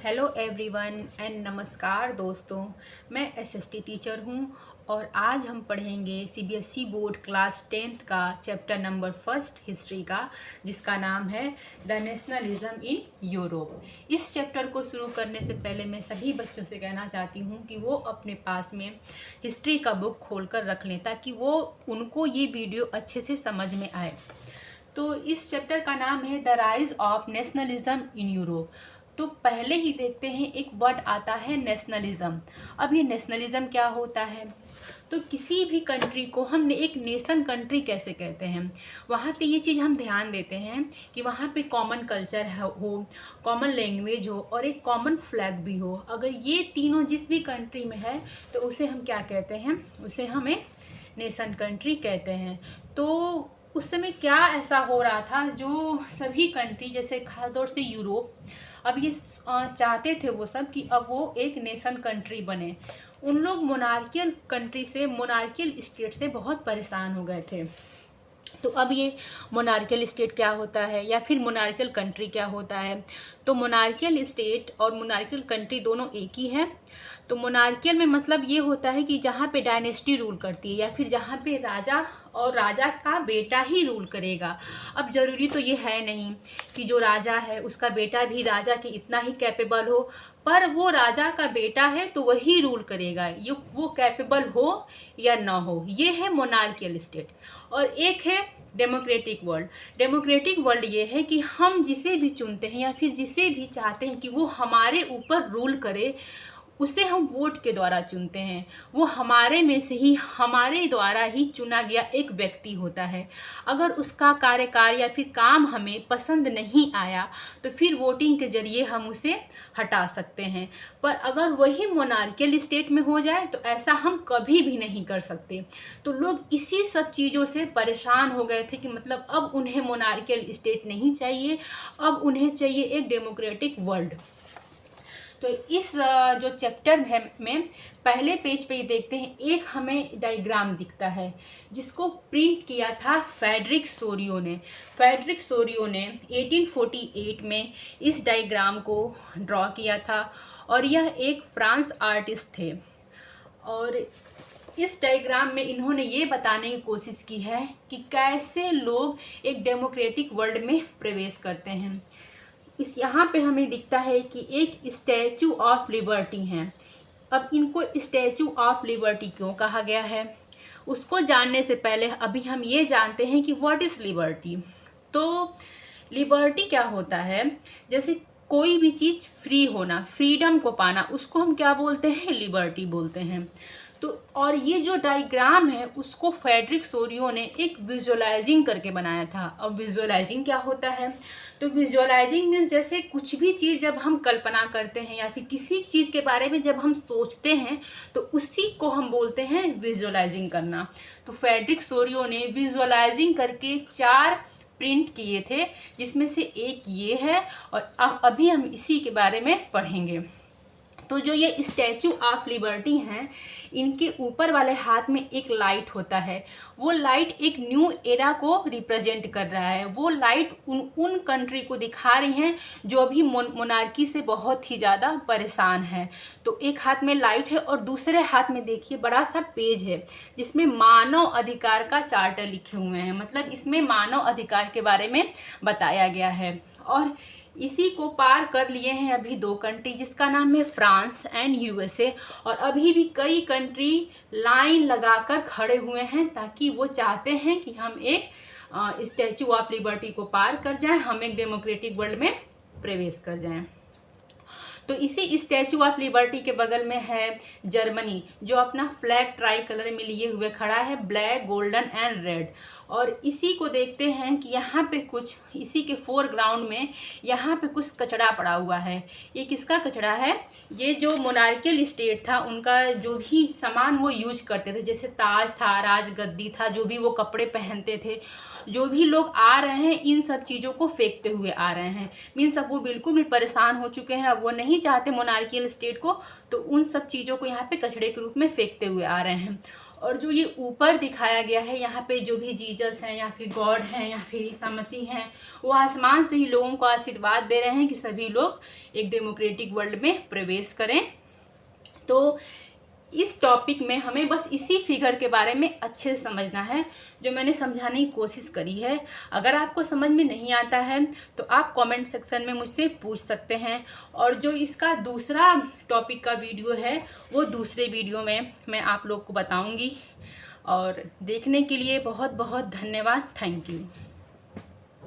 Hello everyone and नमस्कार दोस्तों। मैं एसएसटी टीचर हूं और आज हम पढ़ेंगे सीबीएसई बोर्ड क्लास 10th का चैप्टर नंबर फर्स्ट हिस्ट्री का, जिसका नाम है द नेशनलिज्म इन यूरोप। इस चैप्टर को शुरू करने से पहले मैं सभी बच्चों से कहना चाहती हूं कि वो अपने पास में हिस्ट्री का बुक खोलकर रख लें ताकि वो उनको ये वीडियो अच्छे से समझ में आए। तो इस चैप्टर का नाम है the rise of nationalism in Europe. तो पहले ही देखते हैं, एक वर्ड आता है नेशनलिज्म। अब ये नेशनलिज्म क्या होता है? तो किसी भी कंट्री को हम एक नेशन कंट्री कैसे कहते हैं, वहाँ पे ये चीज़ हम ध्यान देते हैं कि वहाँ पे कॉमन कल्चर हो, कॉमन लैंग्वेज हो और एक कॉमन फ्लैग भी हो। अगर ये तीनों जिस भी कंट्री में है तो उसे हम क्या कहते हैं? उसे हम एक नेशन कंट्री कहते हैं। तो उस समय क्या ऐसा हो रहा था जो सभी कंट्री, जैसे खासतौर से यूरोप, अब ये चाहते थे वो सब कि अब वो एक नेशन कंट्री बने। उन लोग मोनार्कियल कंट्री से, मोनार्कियल स्टेट से बहुत परेशान हो गए थे। तो अब ये मोनार्कियल स्टेट क्या होता है या फिर मोनार्कियल कंट्री क्या होता है? तो मोनार्कियल स्टेट और मोनार्कियल कंट्री दोनों एक ही है। तो मोनार्कियल में मतलब ये होता है कि जहाँ पे डायनेस्टी रूल करती है या फिर जहाँ पे राजा और राजा का बेटा ही रूल करेगा। अब ज़रूरी तो ये है नहीं कि जो राजा है उसका बेटा भी राजा के इतना ही कैपेबल हो, पर वो राजा का बेटा है तो वही रूल करेगा, ये वो कैपेबल हो या ना हो। ये है मोनार्कियल स्टेट। और एक है डेमोक्रेटिक वर्ल्ड। डेमोक्रेटिक वर्ल्ड ये है कि हम जिसे भी चुनते हैं या फिर जिसे भी चाहते हैं कि वो हमारे ऊपर रूल करे, उसे हम वोट के द्वारा चुनते हैं। वो हमारे में से ही, हमारे द्वारा ही चुना गया एक व्यक्ति होता है। अगर उसका कार्यकाल या फिर काम हमें पसंद नहीं आया तो फिर वोटिंग के जरिए हम उसे हटा सकते हैं। पर अगर वही मोनार्कियल स्टेट में हो जाए तो ऐसा हम कभी भी नहीं कर सकते। तो लोग इसी सब चीज़ों से परेशान हो गए थे कि मतलब अब उन्हें मोनार्कियल स्टेट नहीं चाहिए, अब उन्हें चाहिए एक डेमोक्रेटिक वर्ल्ड। तो इस जो चैप्टर है में पहले पेज पे ही देखते हैं, एक हमें डायग्राम दिखता है जिसको प्रिंट किया था फ्रेडरिक सोरियो ने। फ्रेडरिक सोरियो ने 1848 में इस डायग्राम को ड्रॉ किया था और यह एक फ्रांस आर्टिस्ट थे। और इस डायग्राम में इन्होंने ये बताने की कोशिश की है कि कैसे लोग एक डेमोक्रेटिक वर्ल्ड में प्रवेश करते हैं। इस यहाँ पे हमें दिखता है कि एक स्टैचू ऑफ लिबर्टी हैं। अब इनको स्टैचू ऑफ लिबर्टी क्यों कहा गया है, उसको जानने से पहले अभी हम ये जानते हैं कि व्हाट इज़ लिबर्टी। तो लिबर्टी क्या होता है? जैसे कोई भी चीज़ फ्री होना, फ्रीडम को पाना, उसको हम क्या बोलते हैं? लिबर्टी बोलते हैं। तो और ये जो डायग्राम है उसको फ्रेडरिक सोरियो ने एक विजुअलाइजिंग करके बनाया था। अब विजुअलाइजिंग क्या होता है? तो विजुअलाइजिंग मीन्स जैसे कुछ भी चीज़ जब हम कल्पना करते हैं या फिर किसी चीज़ के बारे में जब हम सोचते हैं तो उसी को हम बोलते हैं विजुअलाइजिंग करना। तो फ्रेडरिक सोरियो ने विजुअलाइजिंग करके 4 प्रिंट किए थे, जिसमें से एक ये है और अभी हम इसी के बारे में पढ़ेंगे। तो जो ये स्टैचू ऑफ लिबर्टी हैं, इनके ऊपर वाले हाथ में एक लाइट होता है। वो लाइट एक न्यू एरा को रिप्रेजेंट कर रहा है। वो लाइट उन कंट्री को दिखा रही हैं जो अभी मोनार्की से बहुत ही ज़्यादा परेशान है। तो एक हाथ में लाइट है और दूसरे हाथ में देखिए बड़ा सा पेज है जिसमें मानव अधिकार का चार्टर लिखे हुए हैं। मतलब इसमें मानव अधिकार के बारे में बताया गया है। और इसी को पार कर लिए हैं अभी 2 कंट्री, जिसका नाम है फ्रांस एंड यूएसए। और अभी भी कई कंट्री लाइन लगाकर खड़े हुए हैं ताकि वो चाहते हैं कि हम एक स्टैचू ऑफ लिबर्टी को पार कर जाएं, हम एक डेमोक्रेटिक वर्ल्ड में प्रवेश कर जाएं। तो इसी स्टैचू ऑफ लिबर्टी के बगल में है जर्मनी, जो अपना फ्लैग ट्राई कलर में लिए हुए खड़ा है, ब्लैक, गोल्डन एंड रेड। और इसी को देखते हैं कि यहाँ पे कुछ, इसी के फोरग्राउंड में यहाँ पे कुछ कचरा पड़ा हुआ है। ये किसका कचरा है? ये जो मोनार्कियल स्टेट था उनका जो भी सामान वो यूज करते थे, जैसे ताज था, राजगद्दी था, जो भी वो कपड़े पहनते थे, जो भी लोग आ रहे हैं इन सब चीज़ों को फेंकते हुए आ रहे हैं। मीन्स अब वो बिल्कुल भी परेशान हो चुके हैं, अब वो नहीं चाहते मोनार्कियल स्टेट को, तो उन सब चीज़ों को यहाँ पे कचड़े के रूप में फेंकते हुए आ रहे हैं। और जो ये ऊपर दिखाया गया है यहाँ पे जो भी जीसस हैं या फिर गॉड हैं या फिर ईसा मसीह हैं, वो आसमान से ही लोगों को आशीर्वाद दे रहे हैं कि सभी लोग एक डेमोक्रेटिक वर्ल्ड में प्रवेश करें। तो इस टॉपिक में हमें बस इसी फिगर के बारे में अच्छे से समझना है, जो मैंने समझाने की कोशिश करी है। अगर आपको समझ में नहीं आता है तो आप कमेंट सेक्शन में मुझसे पूछ सकते हैं, और जो इसका दूसरा टॉपिक का वीडियो है वो दूसरे वीडियो में मैं आप लोग को बताऊंगी। और देखने के लिए बहुत बहुत धन्यवाद। Thank you.